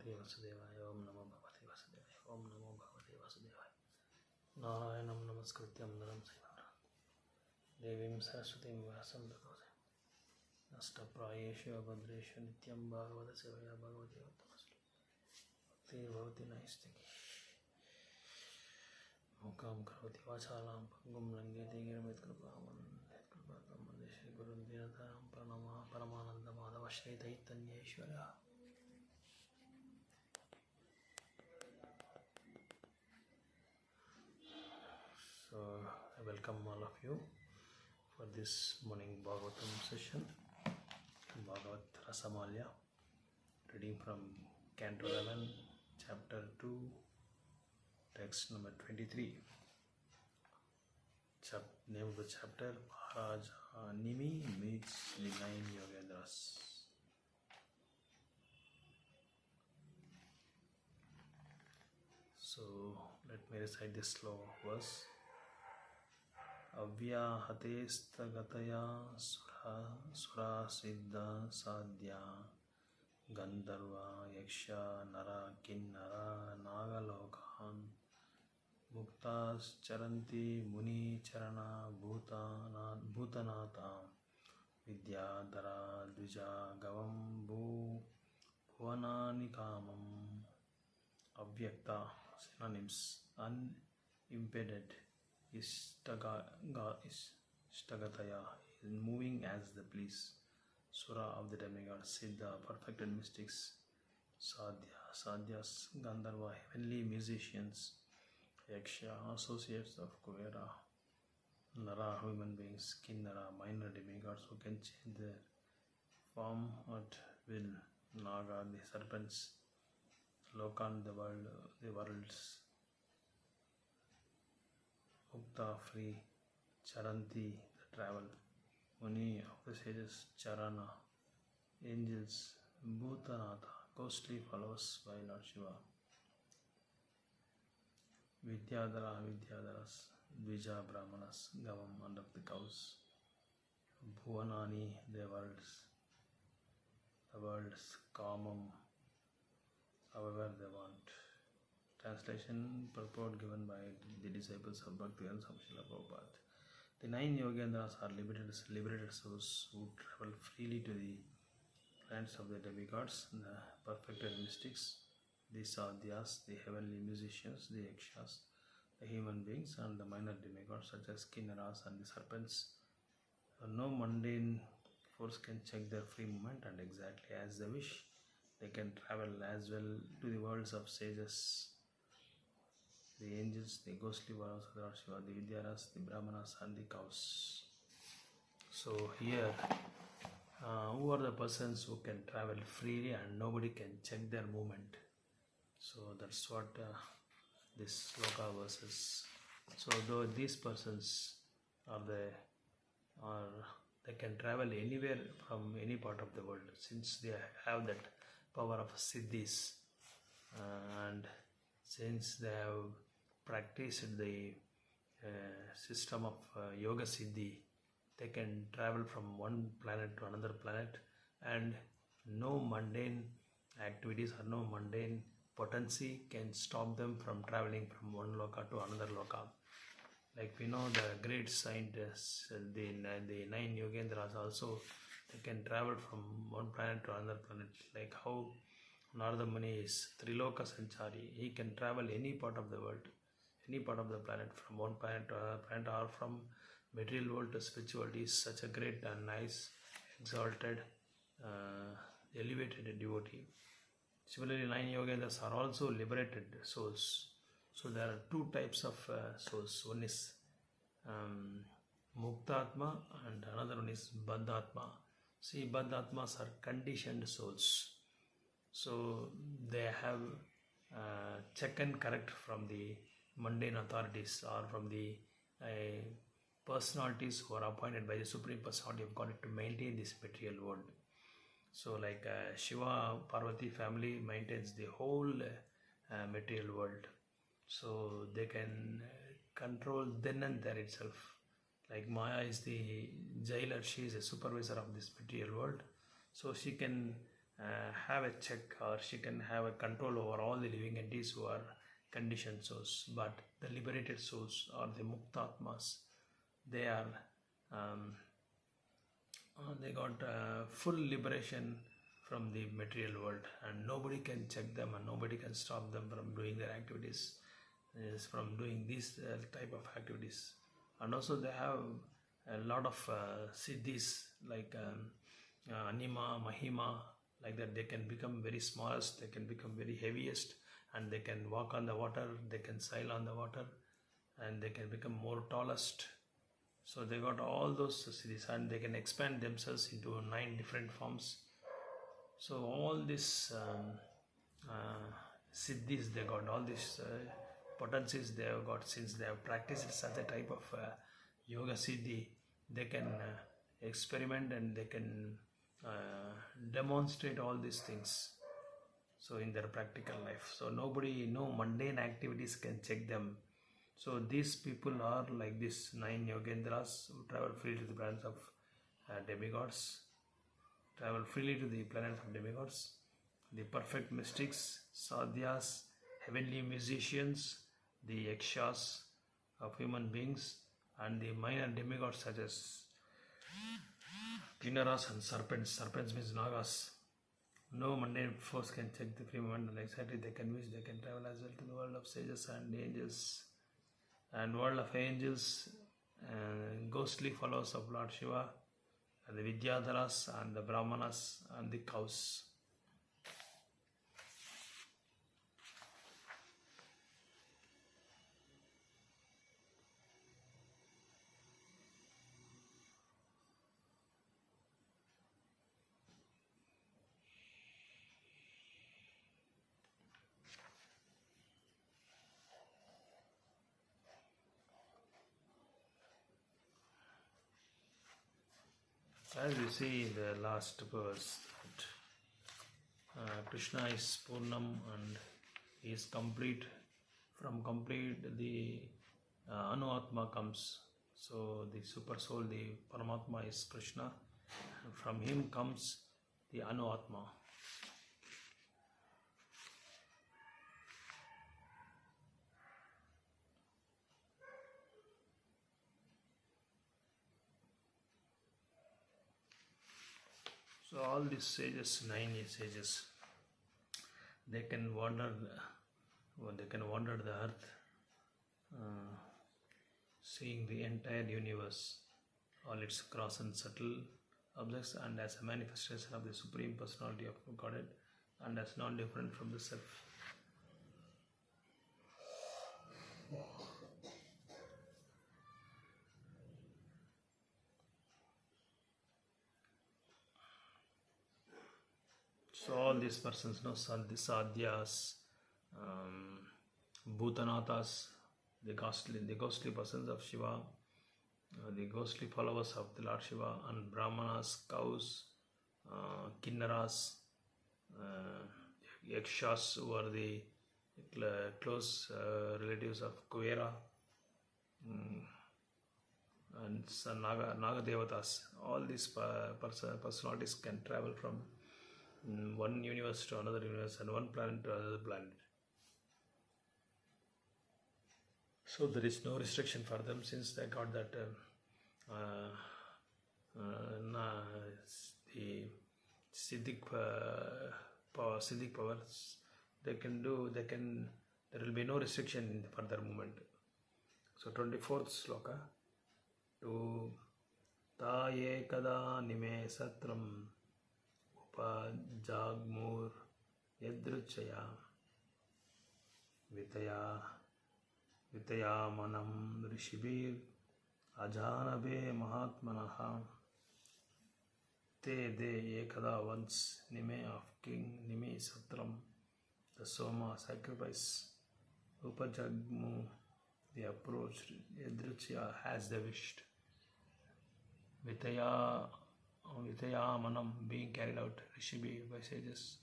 Bhagavate Vasudevaya. Om Namo Bhagavate Vasudevaya. Om Namo Bhagavate Vasudevaya. Narayanam Namaskrityam Naram Chaiva Devim Saraswatim Vyasam Tatose Nastapradeshu Abhadreshu Nityam Bhagavata Sevaya Bhagavate Vattamasti Bhakti Bhavati Naistiki Mukam Karvati Vachalam Pangum Langeti Giramit Kripaman Kripatam Mandeshri Gurun Dinataram Pranama Paramananda Madhava Shri Chaitanya Ishvara. So I welcome all of you for this morning Bagavatam session, Bagavata Rasamalya, reading from Canto 11, Chapter 2, text number 23. Name of the chapter, Maharaja Nimi meets the 9 Yogendras. So let me recite this slow verse. Avyahate stagataya sura siddha sadhya gandharva yaksha nara kinnara nagalokan muktas charanti muni charana bhutanata vidyadhara dvija gavam bhuvanani kamam. Avyakta synonyms: unimpeded, Ishtagataya is moving as they please. Sura of the demigods, Siddha perfected mystics, Sadhyas Gandharva heavenly musicians, Yaksha associates of Kuvera, Nara human beings, Kinnara minor demigods who can change their form at will, Naga the serpents, Lokan the worlds, Mukta free, Charanti the travel, Muni of the sages, Charana, angels, Bhutanatha ghostly followers by Lord Shiva, Vidyadharas, Dvija Brahmanas, Gavam and of the cows, Bhuvanani the worlds, Kamam, however they want. Translation purport given by the disciples of Bhaktivedanta Swami Srila Prabhupada. The 9 Yogendras are liberated souls who travel freely to the lands of the demigods, the perfected mystics, the sadhyas, the heavenly musicians, the yakshas, the human beings, and the minor demigods such as kinnaras and the serpents. No mundane force can check their free movement, and exactly as they wish, they can travel as well to the worlds of sages, the angels, the ghostly warriors of Lord Shiva, the Vidyaras, the Brahmanas, and the cows. So here, who are the persons who can travel freely and nobody can check their movement? So that's what this sloka verses. So though these persons they can travel anywhere from any part of the world, since they have that power of siddhis, and since they have practiced the system of yoga siddhi, they can travel from one planet to another planet, and no mundane activities or no mundane potency can stop them from traveling from one loka to another loka. Like we know the great scientists, the 9 Yogendras also, they can travel from one planet to another planet. Like how Narada Muni is Triloka Sanchari, he can travel any part of the world, any part of the planet, from one planet to another planet, or from material world to spiritual. He is such a great and nice, exalted, elevated devotee. Similarly, 9 Yogendras are also liberated souls. So there are 2 types of souls. One is Mukta Atma and another one is Badda Atma. See, Badda Atmas are conditioned souls. So they have check and correct from the mundane authorities or from the personalities who are appointed by the Supreme Personality of God to maintain this material world. So like Shiva Parvati family maintains the whole material world. So they can control then and there itself. Like Maya is the jailer, she is a supervisor of this material world. So she can have a check, or she can have a control over all the living entities who are conditioned souls. But the liberated souls, or the mukta atmas, they are they got full liberation from the material world, and nobody can check them, and nobody can stop them from doing their activities, from doing these type of activities. And also they have a lot of siddhis, like anima, mahima, like that. They can become very smallest, they can become very heaviest, and they can walk on the water, they can sail on the water, and they can become more tallest. So they got all those siddhis, and they can expand themselves into 9 different forms. So all this siddhis, they got all these potencies they have got, since they have practiced such a type of yoga siddhi. They can experiment, and they can demonstrate all these things, so in their practical life. So nobody, no mundane activities can check them. So these people are like this 9 yogendras who travel freely to the planets of demigods, travel freely to the planets of demigods, the perfect mystics, sadhyas, heavenly musicians, the yakshas of human beings, and the minor demigods such as kinnaras and serpents. Serpents means nagas. No mundane force can check the free movement and anxiety. They can wish, they can travel as well to the world of sages and angels, and world of angels, ghostly followers of Lord Shiva, and the Vidyadharas, and the Brahmanas, and the cows. As we see in the last verse, that Krishna is Purnam, and he is complete. From complete, the Anu Atma comes. So the super soul, the Paramatma, is Krishna, and from him comes the Anu Atma. So all these sages, 9 sages, they can wander the earth, seeing the entire universe, all its gross and subtle objects, and as a manifestation of the Supreme Personality of Godhead, and as non different from the self. So all these persons, the sadhyas, bhutanathas, the ghostly persons of Shiva, the ghostly followers of the Lord Shiva, and brahmanas, cows, kinnaras, yakshas, who are the close relatives of Kuvera, and Naga Devatas. All these personalities can travel from one universe to another universe, and one planet to another planet. So there is no restriction for them, since they got that the Siddhic powers. There will be no restriction in the further movement. So 24th sloka. To taye kada nime satram upajagmur yadruchaya vitaya manam rishibir ajanabe mahatmanaha te de ekada once nime of king nime satram, the soma sacrifice, upajagmu the approach, yadruchya has the wished, vitaya manam being carried out, rishibi by sages,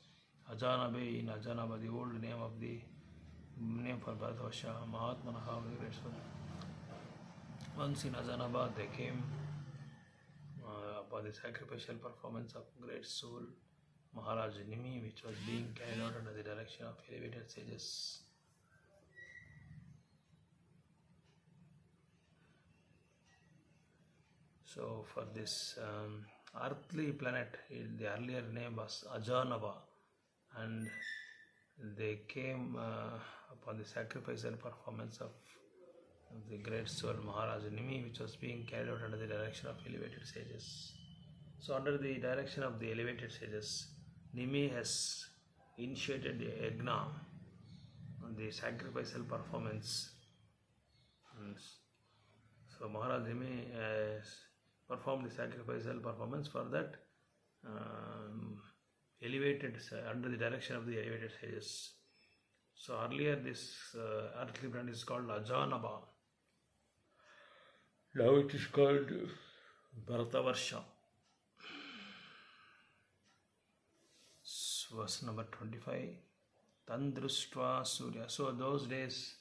ajanabe in Ajanaba, the old name of the name for Bharatavasha, Mahatmanaha, the great soul. Once in Ajanaba they came upon the sacrificial performance of great soul Maharaj Nimi, which was being carried out under the direction of elevated sages. So for this earthly planet, the earlier name was Ajanava, and they came upon the sacrificial performance of the great soul Maharaj Nimi, which was being carried out under the direction of elevated sages. So under the direction of the elevated sages, Nimi has initiated the yajna, the sacrificial performance. And so Maharaj Nimi has performed the sacrificial performance for that under the direction of the elevated sages. So earlier this earthly planet is called Ajanaba. Now it is called Bharatavarsha. Verse number 25. Tandrustva Surya. So those days,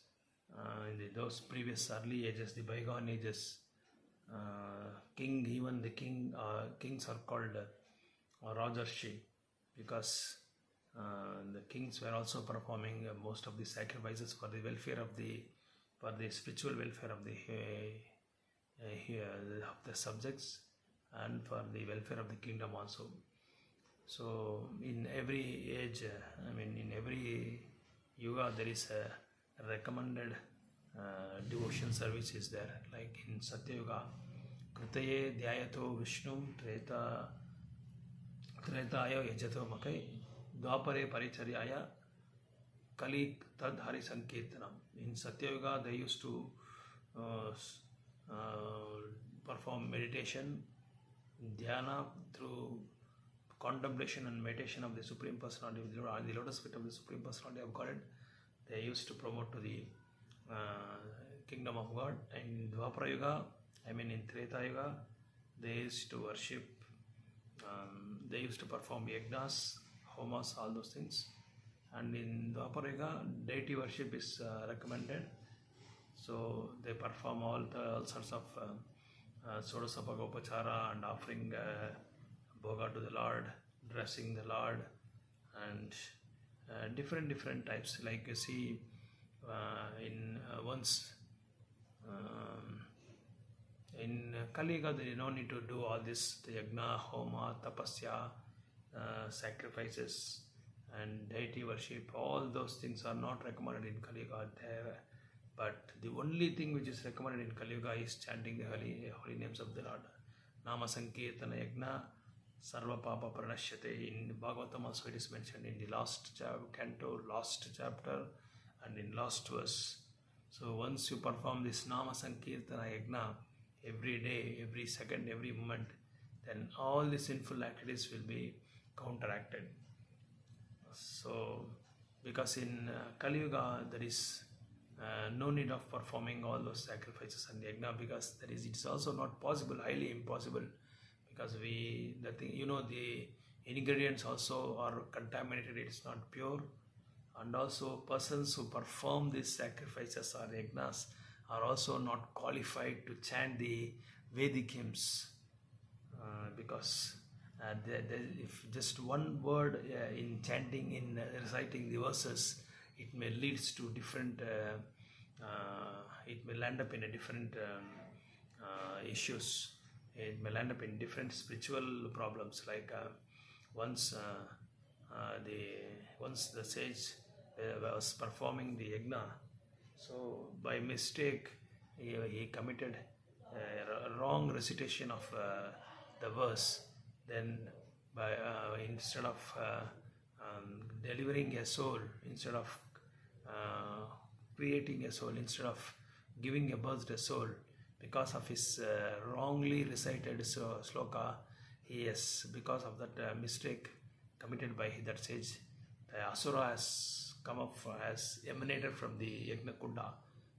in those previous early ages, the bygone ages, kings are called Rajarshi, because the kings were also performing most of the sacrifices for the welfare of for the spiritual welfare of the subjects, and for the welfare of the kingdom also. So in every age, in every yuga, there is a recommended devotion service is there. Like in Satya Yuga, Kritaye Dhyayato Vishnu Tretaya Yajato Makai Dwapare Paricharyaya Kali Tad Hari Sankirtanam. In Satya Yuga, they used to perform meditation, dhyana, through contemplation and meditation of the Supreme Personality, the lotus feet of the Supreme Personality of Godhead. They used to promote to the kingdom of God. And in Dwapara Yuga, in Treta Yuga, they used to worship, they used to perform yajnas, homas, all those things. And in Dwapara Yuga, deity worship is recommended. So they perform all sorts of Sodasapagopachara and offering bhoga to the Lord, dressing the Lord, and different types. Like you see, in Kali Yuga, there is no need to do all this, the yajna, homa, tapasya, sacrifices, and deity worship. All those things are not recommended in Kali Yuga. But the only thing which is recommended in Kali Yuga is chanting the holy names of the Lord. Nama Sankirtana Yajna Sarva Papa Pranashyate. In Bhagavatam also it is mentioned in the last canto, last chapter, and in last verse. So once you perform this Nama Sankirtana Yajna every day, every second, every moment, then all the sinful activities will be counteracted. So because in Kali Yuga there is no need of performing all those sacrifices and yajna, because it is also not possible, highly impossible, because the ingredients also are contaminated, it is not pure. And also persons who perform these sacrifices or yajnas are also not qualified to chant the Vedic hymns, because if just one word in chanting, in reciting the verses, it may leads to different, it may land up in a different issues. It may land up in different spiritual problems. Like once the sage was performing the yajna, so by mistake he committed a wrong recitation of the verse. Then by instead of delivering a soul, instead of creating a soul, instead of giving a birth to a soul, because of his wrongly recited sloka, because of that mistake committed by that sage, the asura has come up, has emanated from the Yajna Kunda.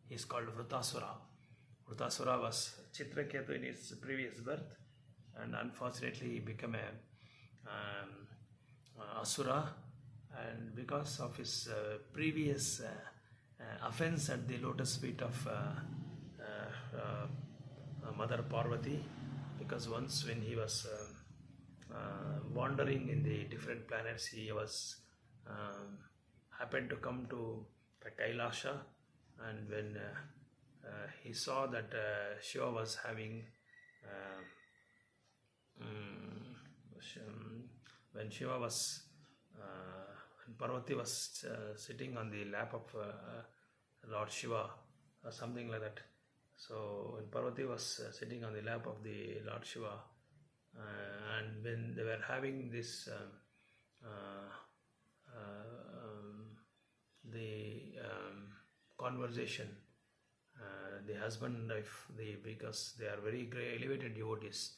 He is called Vritasura. Vritasura was Chitraketu in his previous birth, and unfortunately he became a asura, and because of his previous offense at the lotus feet of Mother Parvati, because once when he was wandering in the different planets. He was happened to come to the Kailasha, and when he saw that Shiva was having when Shiva was and Parvati was sitting on the lap of Lord Shiva or something like that. So when Parvati was sitting on the lap of the Lord Shiva, and when they were having this conversation, the husband and wife, because they are very great elevated devotees,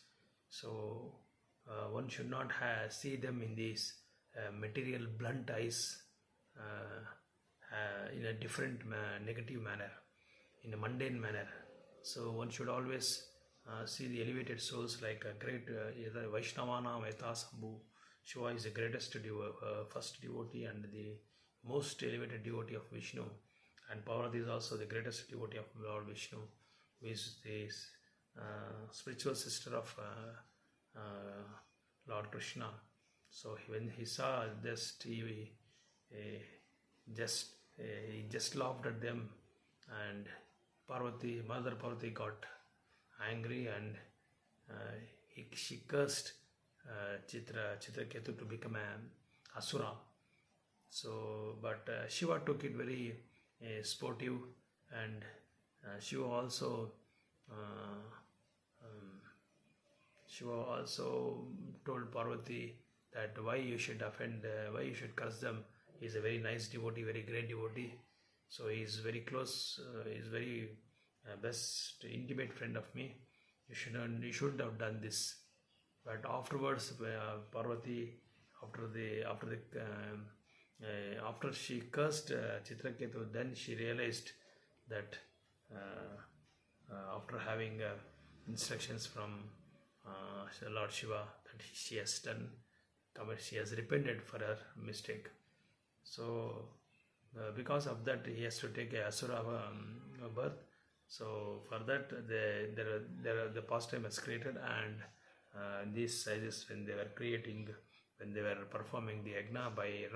so one should not see them in these material blunt eyes, in a different negative manner, in a mundane manner. So one should always see the elevated souls like a great Vaishnavana Sambhu. Shiva is the greatest first devotee and the most elevated devotee of Vishnu, and Parvati is also the greatest devotee of Lord Vishnu, who is the spiritual sister of Lord Krishna. So when he saw this, he just laughed at them, and Mother Parvati got angry, and she cursed Chitraketu to become an asura. So, but Shiva took it very sportive, and Shiva also told Parvati that why you should offend, why you should curse them. He is a very nice devotee, very great devotee. So he is very close, he is very best intimate friend of me. You shouldn't have done this. But afterwards, Parvati, after she cursed Chitraketu, then she realized that after having instructions from Lord Shiva, that she has repented for her mistake. So because of that, he has to take a asura birth. So for that, the pastime was created, and these sizes, when they were performing the yagna by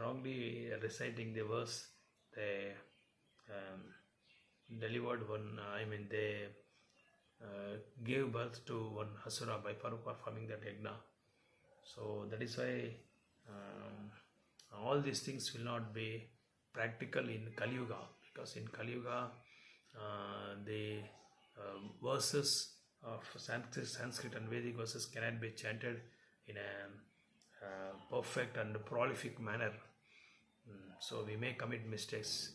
wrongly reciting the verse, they delivered one. They gave birth to one asura by performing that yagna. So that is why all these things will not be practical in Kali Yuga, because in Kali Yuga the verses of Sanskrit and Vedic verses cannot be chanted in a perfect and prolific manner. So we may commit mistakes.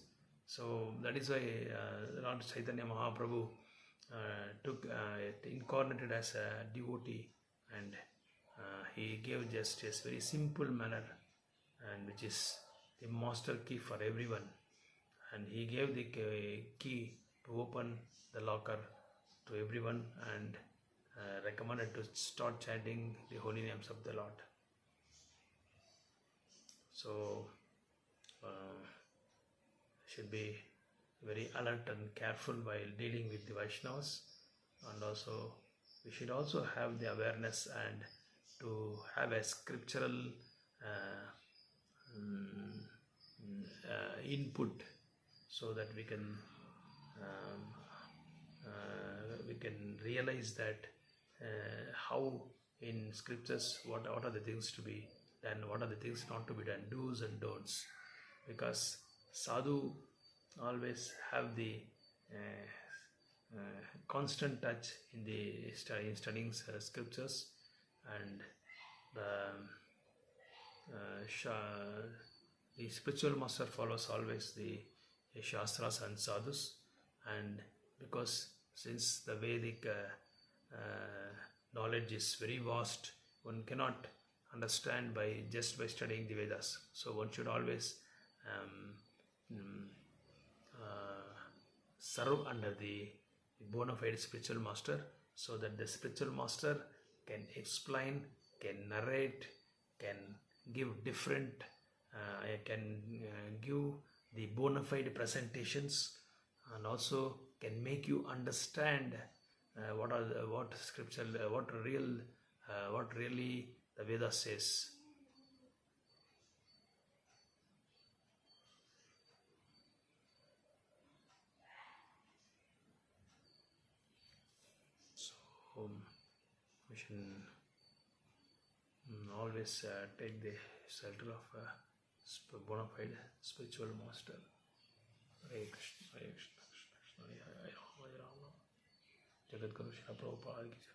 So that is why Lord Chaitanya Mahaprabhu incarnated as a devotee, and he gave just a very simple manner, and which is the master key for everyone. And he gave the key to open the locker to everyone, and recommended to start chanting the holy names of the Lord. So should be very alert and careful while dealing with the Vaishnavas, and also we should also have the awareness and to have a scriptural input, so that we can realize that how in scriptures what are the things to be done, what are the things not to be done, do's and don'ts. Because sadhu always have the constant touch in studying scriptures, and the spiritual master follows always the shastras and sadhus. And because since the Vedic knowledge is very vast, one cannot understand by studying the Vedas. So one should always serve under the bona fide spiritual master, so that the spiritual master can explain, can narrate, can give different, can give the bona fide presentations, and also can make you understand what scripture, what really the Veda says. So we should always take the shelter of a bona fide spiritual master. Hare Krishna, Hare Krishna, Krishna Krishna, Hare Hare, Hare Rama. Jagat Guru Srila Prabhupada ki jai.